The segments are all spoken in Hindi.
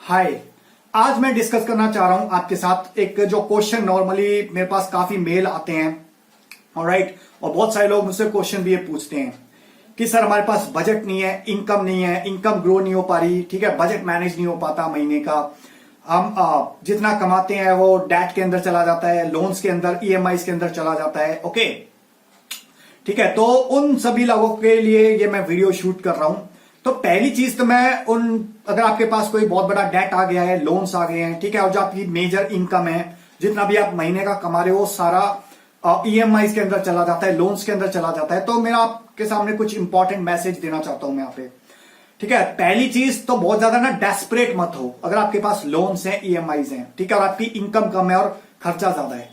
हाय। आज मैं डिस्कस करना चाह रहा हूं आपके साथ एक जो क्वेश्चन नॉर्मली मेरे पास काफी मेल आते हैं। ऑलराइट, और बहुत सारे लोग मुझसे क्वेश्चन भी ये पूछते हैं कि सर हमारे पास बजट नहीं है, इनकम नहीं है, इनकम ग्रो नहीं हो पा रही, ठीक है, बजट मैनेज नहीं हो पाता महीने का, हम जितना कमाते हैं वो डेट के अंदर चला जाता है, लोन्स के अंदर, ईएमआई के अंदर चला जाता है। ओके, ठीक है, तो उन सभी लोगों के लिए ये मैं वीडियो शूट कर रहा हूं। तो पहली चीज तो मैं अगर आपके पास कोई बहुत बड़ा डेट आ गया है, लोन्स आ गए हैं, ठीक है, और जो आपकी मेजर इनकम है, जितना भी आप महीने का कमा रहे हो सारा ईएमआई के अंदर चला जाता है, लोन्स के अंदर चला जाता है, तो मेरा आपके सामने कुछ इंपॉर्टेंट मैसेज देना चाहता हूं मैं यहाँ पे। ठीक है, पहली चीज तो बहुत ज्यादा ना डेस्परेट मत हो अगर आपके पास लोन्स हैं, ईएमआईज हैं, ठीक है, और आपकी इनकम कम है और खर्चा ज्यादा है।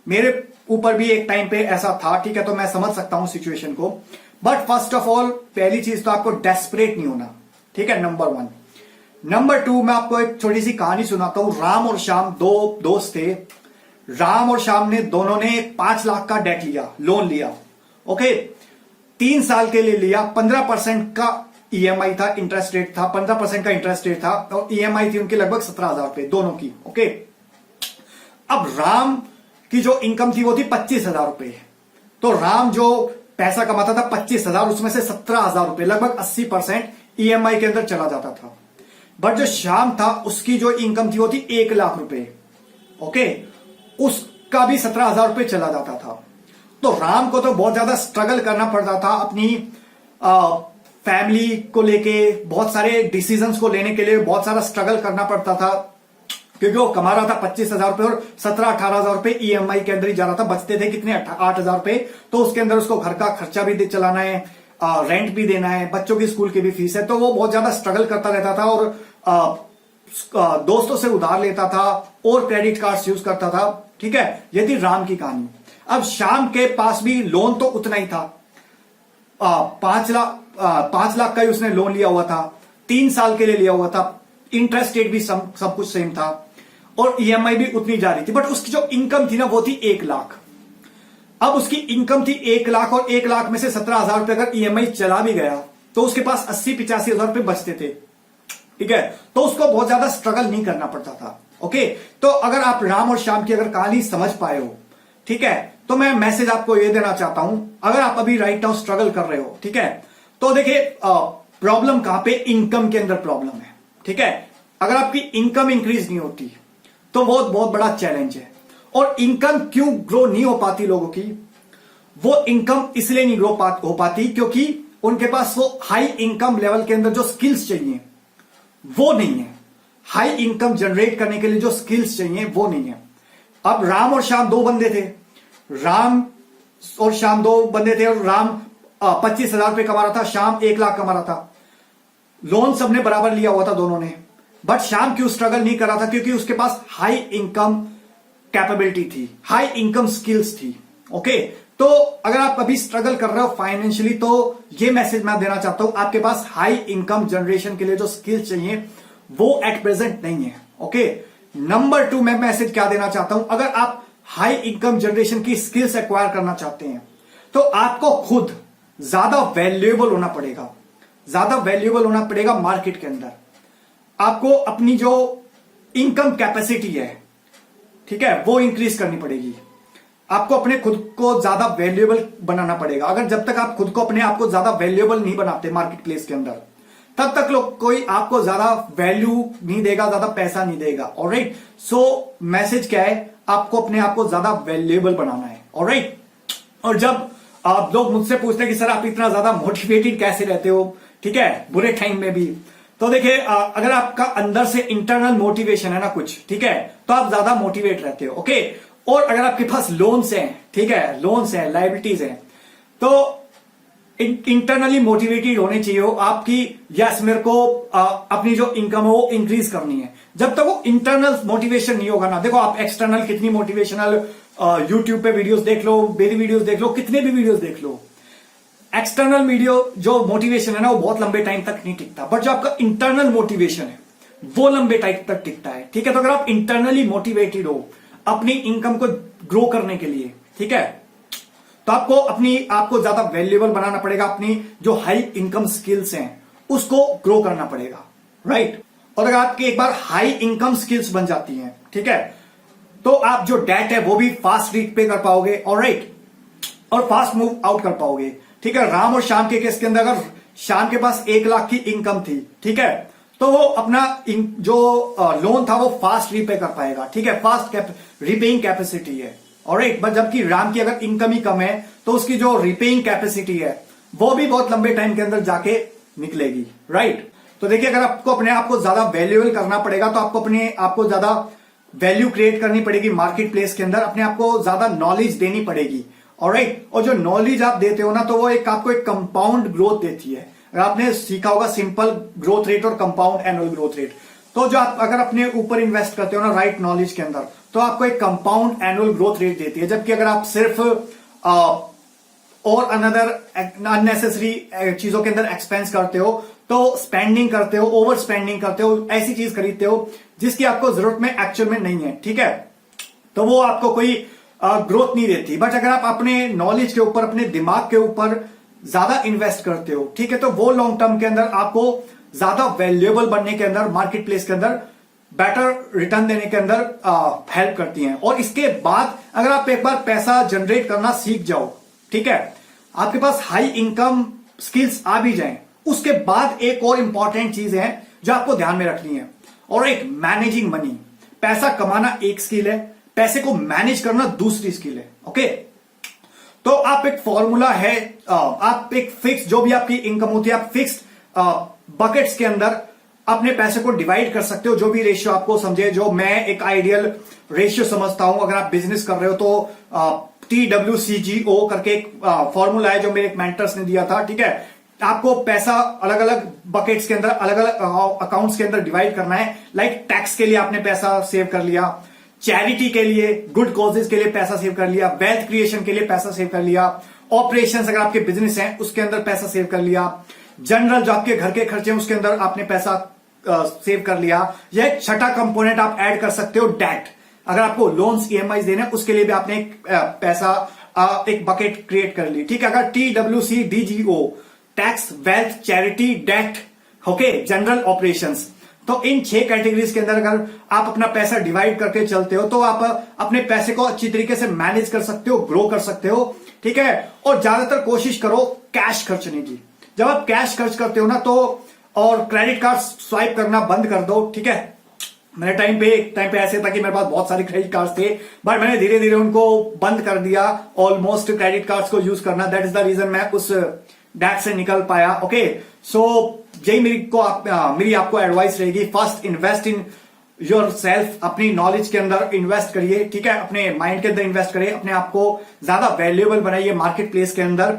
मेरे ऊपर भी एक टाइम पे ऐसा था, ठीक है, तो मैं समझ सकता हूं सिचुएशन को। बट फर्स्ट ऑफ ऑल पहली चीज तो आपको डेस्परेट नहीं होना, ठीक है, नंबर 1। नंबर 2, मैं आपको एक छोटी सी कहानी सुनाता हूं। राम और श्याम दो दोस्त थे। राम और श्याम ने दोनों ने 5 लाख का डेट लिया, लोन लिया। ओके, 3 साल के लिए लिया। 15% का ईएमआई था, इंटरेस्ट रेट था, 15% का इंटरेस्ट रेट था, और ईएमआई थी उनकी लगभग 17,000 रुपए दोनों की। ओके, अब राम की जो इनकम थी वो थी 25,000 रुपए। तो राम जो पैसा कमाता था 25,000, उसमें से 17,000 रुपए, लगभग 80% ईएमआई के अंदर चला जाता था। बट जो श्याम था उसकी जो इनकम थी वो थी 1 लाख रुपए। ओके, उसका भी 17,000 रुपए चला जाता था। तो राम को तो बहुत ज्यादा स्ट्रगल करना पड़ता था अपनी फैमिली को लेके, बहुत सारे डिसीजंस को लेने के लिए बहुत सारा स्ट्रगल करना पड़ता था, क्योंकि वो कमा रहा था 25,000 रुपए और 17-18,000 रुपए ईएमआई के अंदर ही जा रहा था। बचते थे कितने, 8,000 रुपए। तो उसके अंदर उसको घर का खर्चा भी चलाना है, रेंट भी देना है, बच्चों की स्कूल की भी फीस है। तो वो बहुत ज्यादा स्ट्रगल करता रहता था और दोस्तों से उधार लेता था और क्रेडिट कार्ड यूज करता था। ठीक है, ये थी राम की कहानी। अब श्याम के पास भी लोन तो उतना ही था, 5 लाख का ही उसने लोन लिया हुआ था, 3 साल के लिए लिया हुआ था, इंटरेस्ट रेट भी सब कुछ सेम था और ईएमआई भी उतनी जा रही थी। बट उसकी जो इनकम थी ना वो थी 1 लाख। अब उसकी इनकम थी 1 लाख और 1 लाख में से 17,000 रुपए अगर ईएमआई चला भी गया तो उसके पास 80-85,000 रुपए बचते थे। ठीक है, तो उसको बहुत ज्यादा स्ट्रगल नहीं करना पड़ता था। ओके, तो अगर आप राम और श्याम की अगर कहानी समझ पाए हो, ठीक है, तो मैं मैसेज आपको यह देना चाहता हूं। अगर आप अभी राइट नाउ स्ट्रगल कर रहे हो, ठीक है, तो देखिए प्रॉब्लम कहां पे, इनकम के अंदर प्रॉब्लम है। ठीक है, अगर आपकी इनकम इंक्रीज नहीं होती तो बहुत बड़ा चैलेंज है। और इनकम क्यों ग्रो नहीं हो पाती लोगों की, वो इनकम इसलिए नहीं ग्रो हो पाती क्योंकि उनके पास वो हाई इनकम लेवल के अंदर जो स्किल्स चाहिए वो नहीं है। हाई इनकम जनरेट करने के लिए जो स्किल्स चाहिए वो नहीं है। अब राम और श्याम दो बंदे थे, राम और श्याम दो बंदे थे और राम 25,000 रुपए कमा रहा था, श्याम 1 लाख कमा रहा था। लोन सबने बराबर लिया हुआ था दोनों ने। बट श्याम क्यों स्ट्रगल नहीं कर रहा था, क्योंकि उसके पास हाई इनकम कैपेबिलिटी थी, हाई इनकम स्किल्स थी। ओके, तो अगर आप अभी स्ट्रगल कर रहे हो फाइनेंशियली तो ये मैसेज मैं देना चाहता हूं, आपके पास हाई इनकम जनरेशन के लिए जो स्किल्स चाहिए वो एट प्रेजेंट नहीं है। ओके, नंबर 2 मैं मैसेज क्या देना चाहता हूं, अगर आप हाई इनकम जनरेशन की स्किल्स एक्वायर करना चाहते हैं तो आपको खुद ज्यादा वैल्यूएबल होना पड़ेगा, ज्यादा वैल्यूएबल होना पड़ेगा मार्केट के अंदर। आपको अपनी जो इनकम कैपेसिटी है, ठीक है, वो इंक्रीज करनी पड़ेगी। आपको अपने खुद को ज्यादा वैल्यूएबल बनाना पड़ेगा। अगर जब तक आप खुद को अपने आप को ज्यादा वैल्यूएबल नहीं बनाते मार्केट प्लेस के अंदर, तब तक लोग कोई आपको ज्यादा वैल्यू नहीं देगा, ज्यादा पैसा नहीं देगा। ऑलराइट, सो मैसेज क्या है, आपको अपने आप को ज्यादा वैल्यूएबल बनाना है। ऑलराइट, और जब आप लोग मुझसे पूछते हैं कि सर आप इतना ज्यादा मोटिवेटेड कैसे रहते हो, ठीक है, बुरे टाइम में भी, तो देखिए अगर आपका अंदर से इंटरनल मोटिवेशन है ना कुछ, ठीक है, तो आप ज्यादा मोटिवेट रहते हो। ओके, और अगर आपके पास लोन्स हैं, ठीक है, लोन्स हैं, लायबिलिटीज हैं, तो इंटरनली मोटिवेटेड होने चाहिए हो आपकी, यस मेरे को अपनी जो इनकम है वो इंक्रीज करनी है। जब तक वो इंटरनल मोटिवेशन नहीं होगा ना, देखो आप एक्सटर्नल कितनी मोटिवेशनल यूट्यूब पे वीडियोस देख लो, मेरी वीडियोस देख लो, कितने भी वीडियोस देख लो, एक्सटर्नल वीडियो जो मोटिवेशन है ना वो बहुत लंबे टाइम तक नहीं टिकता। बट जो आपका इंटरनल मोटिवेशन है वो लंबे टाइम तक टिकता है। ठीक है, तो अगर आप इंटरनली मोटिवेटेड हो अपनी इनकम को ग्रो करने के लिए, ठीक है, तो आपको ज्यादा वैल्यूएबल बनाना पड़ेगा, अपनी जो हाई इनकम स्किल्स हैं उसको ग्रो करना पड़ेगा। राइट, और अगर आपकी एक बार हाई इनकम स्किल्स बन जाती हैं, ठीक है, तो आप जो डेट है वो भी फास्ट रीपे कर पाओगे, ऑलराइट, और फास्ट मूव आउट कर पाओगे, ठीक है। राम और श्याम के केस के अंदर अगर श्याम के पास 1 लाख की इनकम थी, ठीक है, तो वो अपना जो लोन था वो फास्ट रीपे कर पाएगा, ठीक है, फास्ट रिपेइंग कैपेसिटी है, ऑलराइट। बट जबकि राम की अगर इनकम ही कम है तो उसकी जो रिपेइंग कैपेसिटी है वो भी बहुत लंबे टाइम के अंदर जाके निकलेगी, राइट। तो देखिए, अगर आपको अपने आप को ज्यादा वैल्यूएबल करना पड़ेगा तो आपको ज्यादा वैल्यू क्रिएट करनी पड़ेगी मार्केट प्लेस के अंदर, अपने आप को ज्यादा नॉलेज देनी पड़ेगी, ऑलराइट। और जो नॉलेज आप देते हो ना, तो वो आपको एक कंपाउंड ग्रोथ देती है। अगर आपने सीखा होगा सिंपल ग्रोथ रेट और कंपाउंड एनुअल ग्रोथ रेट, तो जो आप अगर अपने ऊपर इन्वेस्ट करते हो ना राइट नॉलेज के अंदर, तो आपको एक कंपाउंड एनुअल ग्रोथ रेट देती है। जबकि अगर आप सिर्फ और अनदर अननेसेसरी चीजों के अंदर एक्सपेंस करते हो, तो स्पेंडिंग करते हो, ओवर स्पेंडिंग करते हो, ऐसी चीज खरीदते हो जिसकी आपको जरूरत में एक्चुअल में नहीं है, ठीक है, तो वो आपको कोई ग्रोथ नहीं देती। बट अगर आप अपने नॉलेज के ऊपर, अपने दिमाग के ऊपर ज्यादा इन्वेस्ट करते हो, ठीक है, तो वो लॉन्ग टर्म के अंदर आपको ज्यादा वैल्यूएबल बनने के अंदर, मार्केट प्लेस के अंदर बेटर रिटर्न देने के अंदर हेल्प करती हैं। और इसके बाद अगर आप एक बार पैसा जनरेट करना सीख जाओ, ठीक है, आपके पास हाई इनकम स्किल्स आ भी जाएं, उसके बाद एक और इंपॉर्टेंट चीज है जो आपको ध्यान में रखनी है, और एक मैनेजिंग मनी। पैसा कमाना एक स्किल है, पैसे को मैनेज करना दूसरी स्किल है, ओके। तो आप एक फॉर्मूला है, आप एक फिक्स, जो भी आपकी इनकम होती है, आप फिक्स बकेट्स के अंदर अपने पैसे को डिवाइड कर सकते हो, जो भी रेशियो आपको समझे, जो मैं एक आइडियल रेशियो समझता हूं। अगर आप बिजनेस कर रहे हो तो TWCGO करके एक फॉर्मूला है जो मेरे एक मेंटर्स ने दिया था, ठीक है। आपको पैसा अलग अलग बकेट्स के अंदर, अलग अलग अकाउंट्स के अंदर डिवाइड करना है। लाइक टैक्स के लिए आपने पैसा सेव कर लिया, चैरिटी के लिए, गुड कॉजेज के लिए पैसा सेव कर लिया, वेल्थ क्रिएशन के लिए पैसा सेव कर लिया, ऑपरेशंस अगर आपके बिजनेस हैं उसके अंदर पैसा सेव कर लिया, जनरल जो आपके घर के खर्चे हैं उसके अंदर आपने पैसा सेव कर लिया। यह एक छठा कंपोनेंट आप ऐड कर सकते हो, डेट। अगर आपको लोन्स EMI देने उसके लिए भी आपने एक पैसा, एक बकेट क्रिएट कर ली, ठीक है। अगर TWCDGO, tax, wealth, charity, debt, okay, general operations, तो इन 6 कैटेगरीज के अंदर अगर आप अपना पैसा डिवाइड करके चलते हो तो आप अपने पैसे को अच्छी तरीके से मैनेज कर सकते हो, ग्रो कर सकते हो, ठीक है। और ज्यादातर कोशिश करो कैश खर्चने की। जब आप कैश खर्च करते हो ना, तो और क्रेडिट कार्ड स्वाइप करना बंद कर दो, ठीक है। मेरे टाइम पे ऐसे था कि मेरे पास बहुत सारे क्रेडिट कार्ड्स थे, बट मैंने धीरे धीरे उनको बंद कर दिया, ऑलमोस्ट क्रेडिट कार्ड्स को यूज करना। दैट इज द रीजन मैं उस डेट से निकल पाया, ओके। सो यही मेरी आपको एडवाइस रहेगी, first invest in your self. अपनी नॉलेज के अंदर इन्वेस्ट करिए, ठीक है, अपने माइंड के अंदर इन्वेस्ट करिए, अपने आप को ज्यादा वैल्यूएबल बनाइए मार्केट प्लेस के अंदर।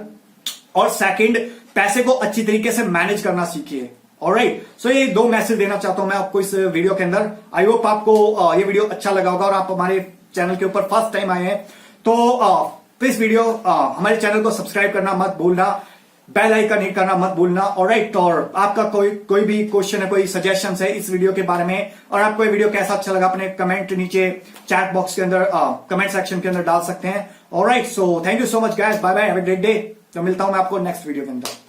और सेकंड, पैसे को अच्छी तरीके से मैनेज करना सीखिए, ऑलराइट। सो ये 2 मैसेज देना चाहता हूं मैं आपको इस वीडियो के अंदर। आई होप आपको ये वीडियो अच्छा लगा होगा, और आप हमारे चैनल के ऊपर फर्स्ट टाइम आए हैं तो प्लीज हमारे चैनल को सब्सक्राइब करना मत भूलना, बेल आइकन हिट करना मत भूलना, ऑलराइट। और आपका कोई भी क्वेश्चन है, कोई सजेशन है इस वीडियो के बारे में, और आपको ये वीडियो कैसा अच्छा लगा, अपने कमेंट नीचे चैट बॉक्स के अंदर, कमेंट सेक्शन के अंदर डाल सकते हैं, alright. So thank you so much guys, bye bye, have a great day. तो मिलता हूं मैं आपको नेक्स्ट वीडियो के अंदर।